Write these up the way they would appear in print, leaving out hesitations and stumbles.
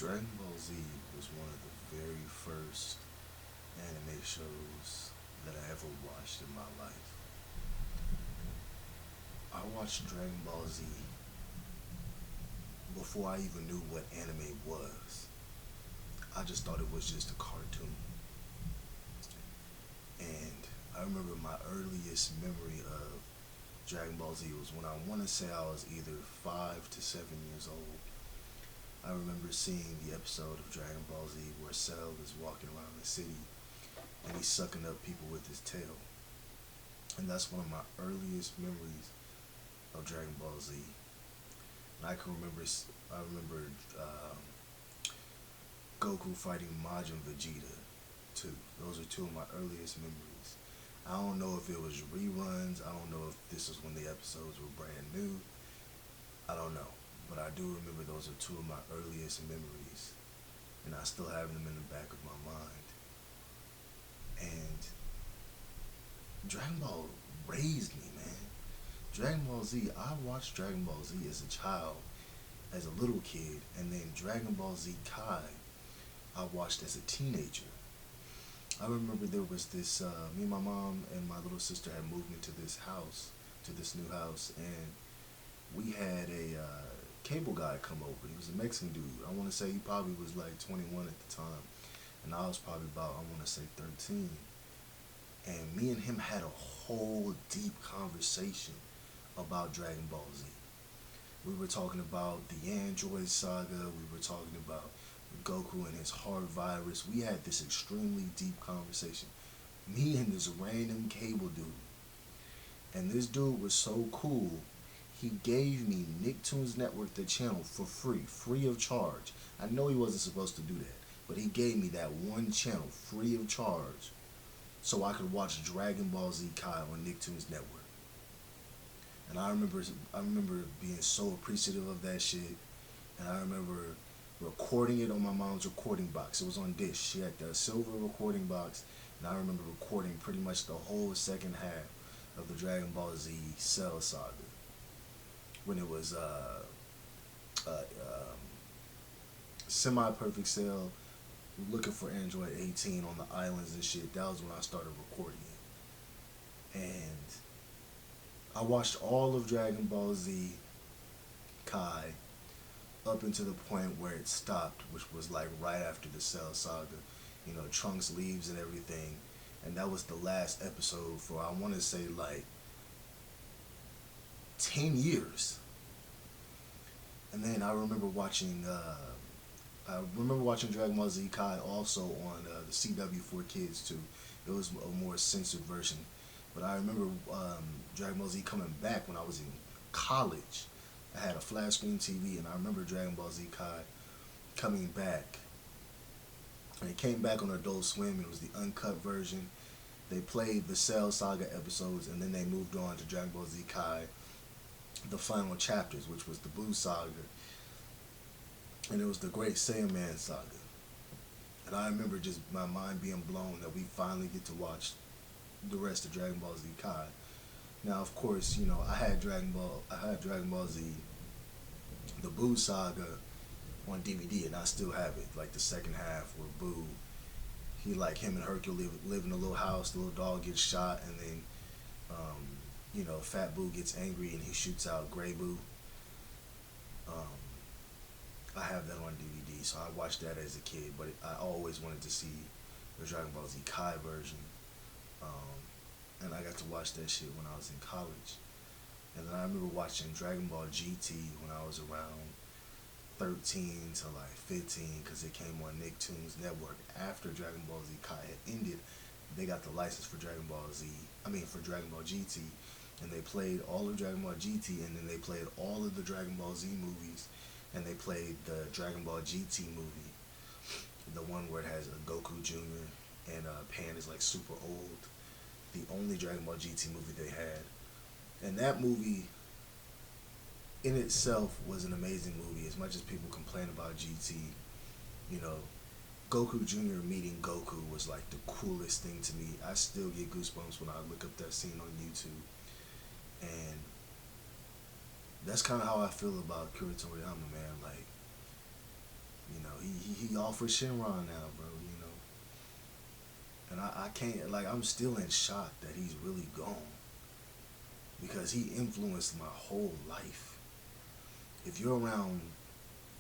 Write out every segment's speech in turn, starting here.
Dragon Ball Z was one of the very first anime shows that I ever watched in my life. I watched Dragon Ball Z before I even knew what anime was. I just thought it was just a cartoon. And I remember my earliest memory of Dragon Ball Z was when I want to say I was either 5 to 7 years old. I remember seeing the episode of Dragon Ball Z where Cell is walking around the city and he's sucking up people with his tail. And that's one of my earliest memories of Dragon Ball Z. And I remember Goku fighting Majin Vegeta too. Those are two of my earliest memories. I don't know if it was reruns. I don't know if this was when the episodes were brand new. I don't know. But I do remember those are two of my earliest memories. And I still have them in the back of my mind. And Dragon Ball raised me, man. Dragon Ball Z, I watched Dragon Ball Z as a child, as a little kid, and then Dragon Ball Z Kai, I watched as a teenager. I remember there was this, me and my mom and my little sister had moved into this house, to this new house, and we had a cable guy come over. He was a Mexican dude. I want to say he probably was like 21 at the time, and I was probably about, I want to say 13. And me and him had a whole deep conversation about Dragon Ball Z. We were talking about the Android saga. We were talking about Goku and his heart virus. We had this extremely deep conversation. Me and this random cable dude. And this dude was so cool. He gave me Nicktoons Network, the channel, for free, free of charge. I know he wasn't supposed to do that, but he gave me that one channel free of charge so I could watch Dragon Ball Z Kai on Nicktoons Network. And I remember being so appreciative of that shit. And I remember recording it on my mom's recording box. It was on dish. She had the silver recording box, and I remember recording pretty much the whole second half of the Dragon Ball Z Cell saga when it was uh, um, semi-perfect Cell looking for Android 18 on the islands and shit. That was when I started recording it, and I watched all of Dragon Ball Z Kai up until the point where it stopped, which was like right after the Cell saga. You know, Trunks leaves and everything, and that was the last episode for, I want to say, like 10 years. And then I remember watching Dragon Ball Z Kai also on the CW for kids too. It was a more censored version, but I remember Dragon Ball Z coming back when I was in college. I had a flat screen TV, and I remember Dragon Ball Z Kai coming back. And it came back on Adult Swim. It was the uncut version. They played the Cell Saga episodes, and then they moved on to Dragon Ball Z Kai, the final chapters, which was the Buu Saga, and it was the Great Saiyaman Saga. And I remember just my mind being blown that we finally get to watch the rest of Dragon Ball Z Kai. Now, of course, you know, I had Dragon Ball Z, the Buu Saga, on DVD, and I still have it. Like the second half where Buu, him and Hercule live in a little house. The little dog gets shot, and then, Fat Buu gets angry and he shoots out Gray Buu. Um, I have that on DVD, so I watched that as a kid. But I always wanted to see the Dragon Ball Z Kai version. And I got to watch that shit when I was in college. And then I remember watching Dragon Ball GT when I was around 13 to like 15, because it came on Nicktoons Network after Dragon Ball Z Kai had ended. They got the license for for Dragon Ball GT, and they played all of Dragon Ball GT, and then they played all of the Dragon Ball Z movies, and they played the Dragon Ball GT movie, the one where it has a Goku Jr. and Pan is like super old. The only Dragon Ball GT movie they had. And that movie in itself was an amazing movie. As much as people complain about GT, you know, Goku Jr. meeting Goku was like the coolest thing to me. I still get goosebumps when I look up that scene on YouTube. And that's kind of how I feel about Akira Toriyama, man. Like, he offers Shinron now, bro. And I can't, like, I'm still in shock that he's really gone, because he influenced my whole life. If you're around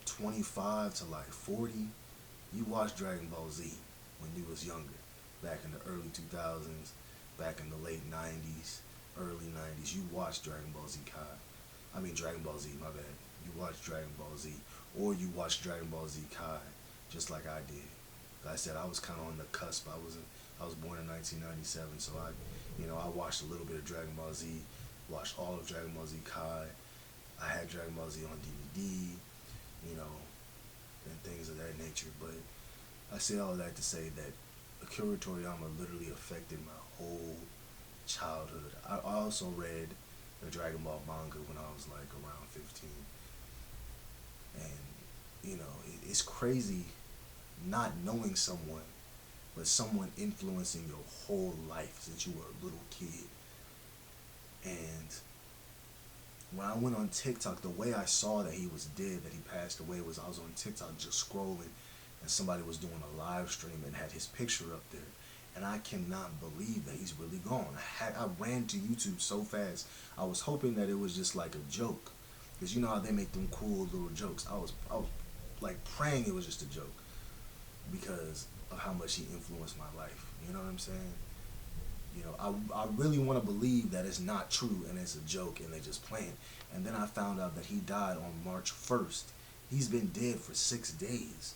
25 to like 40, you watched Dragon Ball Z when you was younger, back in the early 2000s, back in the late 90s, early 90s. You watched Dragon Ball Z Kai. I mean Dragon Ball Z, my bad. You watched Dragon Ball Z, or you watched Dragon Ball Z Kai, just like I did. Like I said, I was kind of on the cusp. I was born in 1997, so I watched a little bit of Dragon Ball Z, watched all of Dragon Ball Z Kai. I had Dragon Ball Z on DVD, and things of that nature. But I say all that to say that Akira Toriyama literally affected my whole childhood. I also read the Dragon Ball manga when I was like around 15. And, it's crazy not knowing someone, but someone influencing your whole life since you were a little kid. And when I went on TikTok, the way I saw that he was dead, that he passed away, was I was on TikTok just scrolling, and somebody was doing a live stream and had his picture up there. And I cannot believe that he's really gone. I ran to YouTube so fast. I was hoping that it was just like a joke, because you know how they make them cool little jokes. I was like praying it was just a joke, because of how much he influenced my life. You know what I'm saying? I really want to believe that it's not true and it's a joke and they just playing. And then I found out that he died on March 1st. He's been dead for 6 days.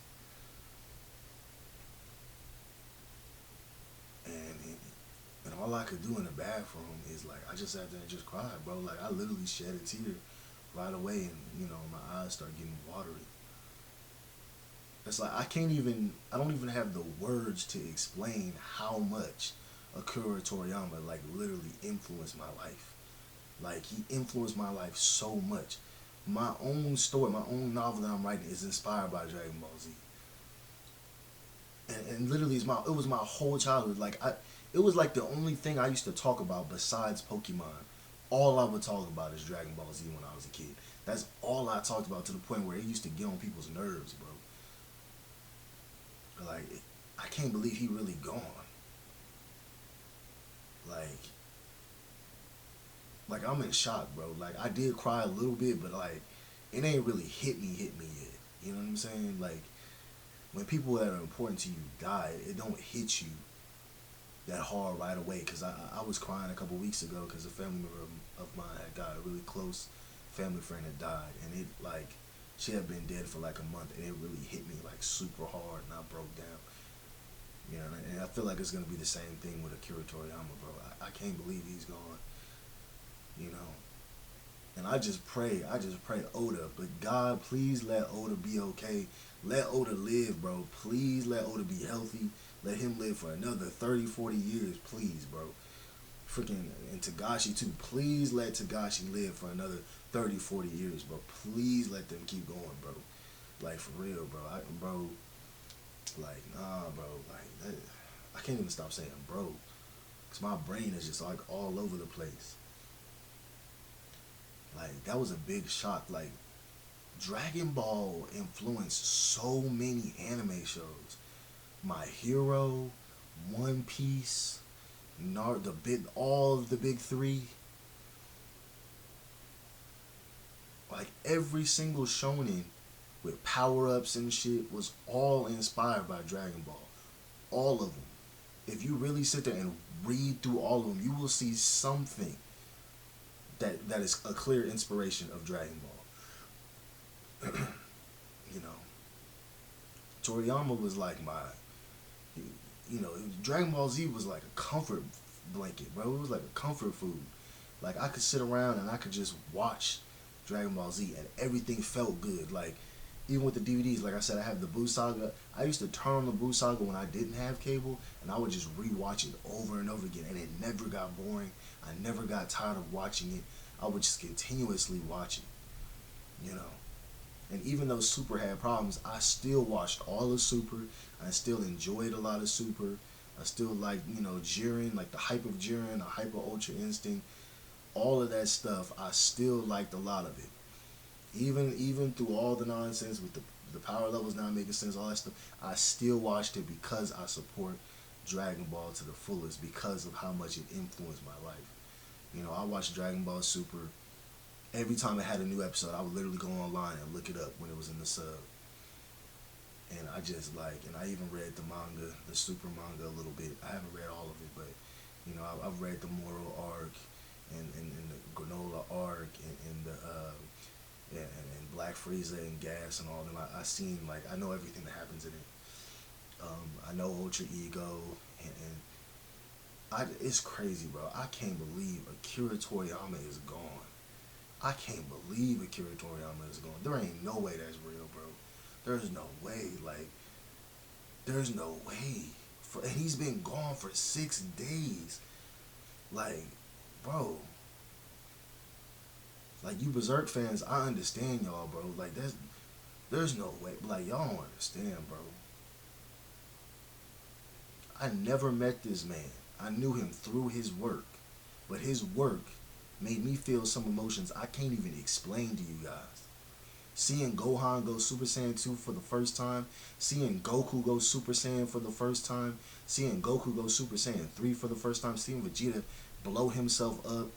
And all I could do in the bathroom is like, I just sat there and just cried, bro. Like, I literally shed a tear right away, and my eyes start getting watery. It's like I don't even have the words to explain how much Akira Toriyama like literally influenced my life. Like, he influenced my life so much. My own story, my own novel that I'm writing is inspired by Dragon Ball Z. And literally it was my whole childhood. Like, it was like the only thing I used to talk about besides Pokemon. All I would talk about is Dragon Ball Z when I was a kid. That's all I talked about, to the point where it used to get on people's nerves, bro. Like, I can't believe he really gone. Like I'm in shock, bro. Like, I did cry a little bit, but like, it ain't really hit me yet. You know what I'm saying? Like, when people that are important to you die, it don't hit you that hard right away. Cause I was crying a couple weeks ago because a family member of mine had died. A really close family friend had died, and it like, she had been dead for like a month, and it really hit me like super hard, and I broke down. And I feel like it's gonna be the same thing with Akira Toriyama, bro. I can't believe he's gone. And I just pray Oda, but God, please let Oda be okay. Let Oda live, bro. Please let Oda be healthy. Let him live for another 30, 40 years, please, bro. Freaking, and Tagashi too. Please let Tagashi live for another 30, 40 years, bro. Please let them keep going, bro. Like, for real, bro. Like, nah, bro. Like, that, I can't even stop saying bro, because my brain is just like all over the place. Like, that was a big shock. Like, Dragon Ball influenced so many anime shows. My Hero, One Piece, all of the big three. Like, every single shonen with power-ups and shit was all inspired by Dragon Ball. All of them. If you really sit there and read through all of them, you will see something that is a clear inspiration of Dragon Ball. Toriyama was like Dragon Ball Z was like a comfort blanket, bro. It was like a comfort food. Like, I could sit around and I could just watch Dragon Ball Z and everything felt good. Like, even with the DVDs, like I said, I have the Buu Saga. I used to turn on the Buu Saga when I didn't have cable, and I would just rewatch it over and over again, and it never got boring. I never got tired of watching it. I would just continuously watch it, And even though Super had problems, I still watched all of Super. I still enjoyed a lot of Super. I still like, Jiren, like the hype of Jiren, the hype of Ultra Instinct. All of that stuff, I still liked a lot of it. Even through all the nonsense with the power levels not making sense, all that stuff, I still watched it because I support Dragon Ball to the fullest because of how much it influenced my life. You know, I watched Dragon Ball Super every time it had a new episode. I would literally go online and look it up when it was in the sub. And I just like, and I even read the manga, the Super manga a little bit. I haven't read all of it, but you know, I've read the Moral arc and the Granola arc and the and Black Frieza and Gas and all of them. I seen like I know everything that happens in it. I know Ultra Ego and it's crazy, bro. I can't believe Akira Toriyama is gone. I can't believe Akira Toriyama is gone. There ain't no way that's real, bro. There's no way. Like, there's no way. And he's been gone for 6 days. Like, bro. Like, you Berserk fans, I understand y'all, bro. Like, there's no way. Like, y'all don't understand, bro. I never met this man. I knew him through his work. But his work made me feel some emotions I can't even explain to you guys. Seeing Gohan go Super Saiyan 2 for the first time, seeing Goku go Super Saiyan for the first time, seeing Goku go Super Saiyan 3 for the first time, seeing Vegeta blow himself up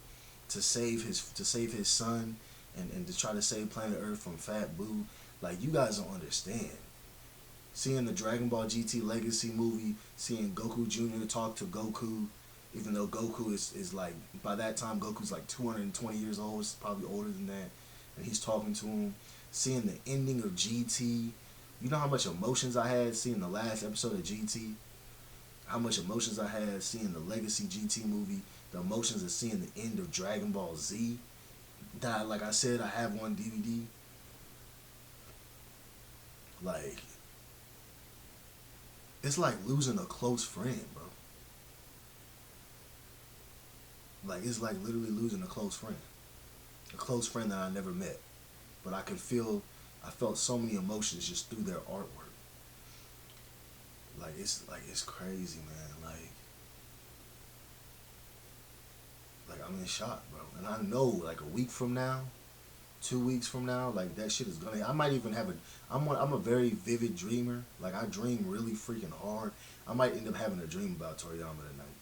to save his son and to try to save planet Earth from Fat Boo. Like, you guys don't understand. Seeing the Dragon Ball GT Legacy movie, seeing Goku Jr. talk to Goku, even though Goku is like, by that time Goku's like 220 years old, it's probably older than that, and he's talking to him. Seeing the ending of GT, you know how much emotions I had seeing the last episode of GT? How much emotions I had seeing the Legacy GT movie, the emotions of seeing the end of Dragon Ball Z, that, like I said, I have on DVD. Like, it's like losing a close friend, bro. Like, it's like literally losing a close friend. A close friend that I never met. But I felt so many emotions just through their artwork. Like, it's crazy, man. Like I'm in shock, bro. And I know, like, a week from now, 2 weeks from now, like, that shit is gonna, I might even have I'm a very vivid dreamer. Like, I dream really freaking hard. I might end up having a dream about Toriyama tonight.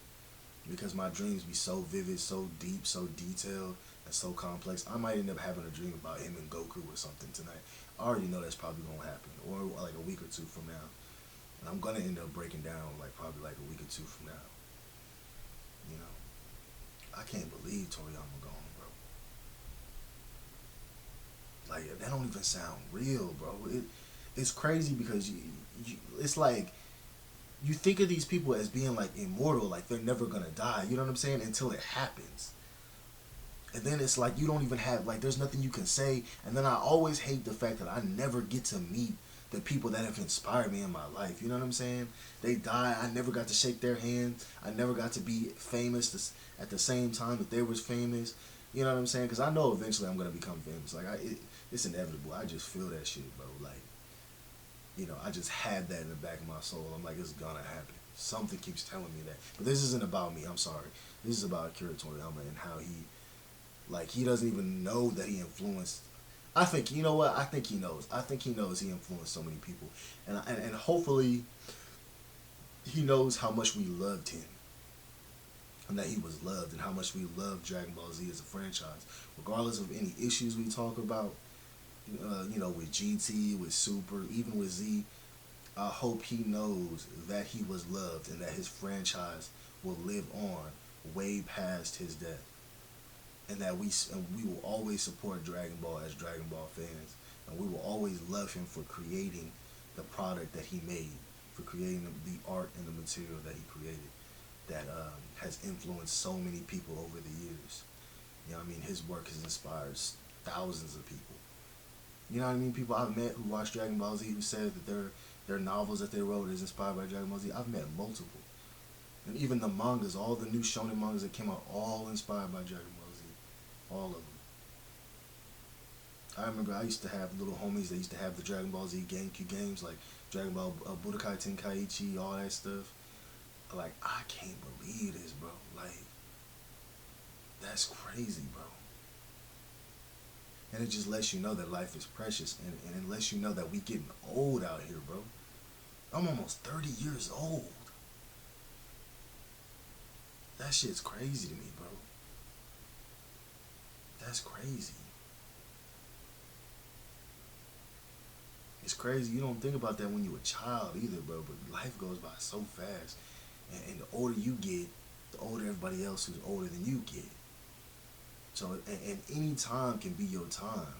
Because my dreams be so vivid, so deep, so detailed, and so complex. I might end up having a dream about him and Goku or something tonight. I already know that's probably gonna happen, or like a week or two from now. And I'm gonna end up breaking down like probably like a week or two from now. You know, I can't believe Toriyama gone, bro. Like, that don't even sound real, bro. It's crazy because it's like, you think of these people as being like immortal, like they're never gonna die, you know what I'm saying, until it happens. And then it's like you don't even have, like, there's nothing you can say. And then I always hate the fact that I never get to meet the people that have inspired me in my life, you know what I'm saying? They die, I never got to shake their hand, I never got to be famous at the same time that they was famous, you know what I'm saying? Because I know eventually I'm gonna become famous. Like, it's inevitable. I just feel that shit, bro. Like, you know, I just had that in the back of my soul. I'm like, it's gonna happen. Something keeps telling me that. But this isn't about me. I'm sorry. This is about Akira Toriyama and how he doesn't even know that he influenced. I think, you know what? I think he knows. I think he knows he influenced so many people. And hopefully he knows how much we loved him. And that he was loved, and how much we loved Dragon Ball Z as a franchise. Regardless of any issues we talk about, you know, with GT, with Super, even with Z, I hope he knows that he was loved and that his franchise will live on way past his death. And that we will always support Dragon Ball as Dragon Ball fans. And we will always love him for creating the product that he made, for creating the art and the material that he created that has influenced so many people over the years. You know what I mean? His work has inspired thousands of people. You know what I mean? People I've met who watched Dragon Ball Z who said that their novels that they wrote is inspired by Dragon Ball Z. I've met multiple. And even the mangas, all the new shonen mangas that came out, all inspired by Dragon Ball Z. All of them. I remember I used to have little homies that used to have the Dragon Ball Z GameCube games, like Dragon Ball Budokai Tenkaichi, all that stuff. Like, I can't believe this, bro. Like, that's crazy, bro. And it just lets you know that life is precious, and it lets you know that we getting old out here, bro. I'm almost 30 years old. That shit's crazy to me, bro. That's crazy. It's crazy. You don't think about that when you're a child either, bro. But life goes by so fast. And the older you get, the older everybody else who's older than you get. So, and any time can be your time.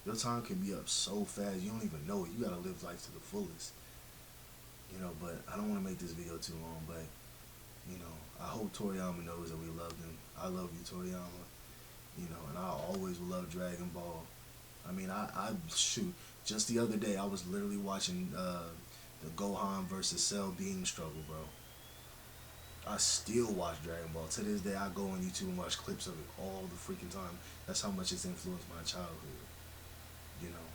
Your time can be up so fast, you don't even know it. You gotta live life to the fullest. But I don't want to make this video too long, but, I hope Toriyama knows that we love him. I love you, Toriyama. And I always will love Dragon Ball. I mean, I shoot. Just the other day, I was literally watching the Gohan versus Cell Beam struggle, bro. I still watch Dragon Ball. To this day, I go on YouTube and watch clips of it all the freaking time. That's how much it's influenced my childhood. You know.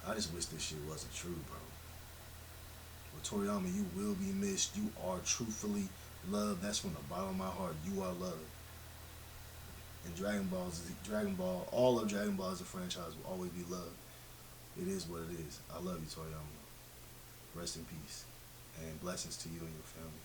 I just wish this shit wasn't true, bro. But Toriyama, you will be missed. You are truthfully loved. That's from the bottom of my heart. You are loved. And Dragon Ball, all of Dragon Ball as a franchise will always be loved. It is what it is. I love you, Toriyama. Rest in peace. And blessings to you and your family.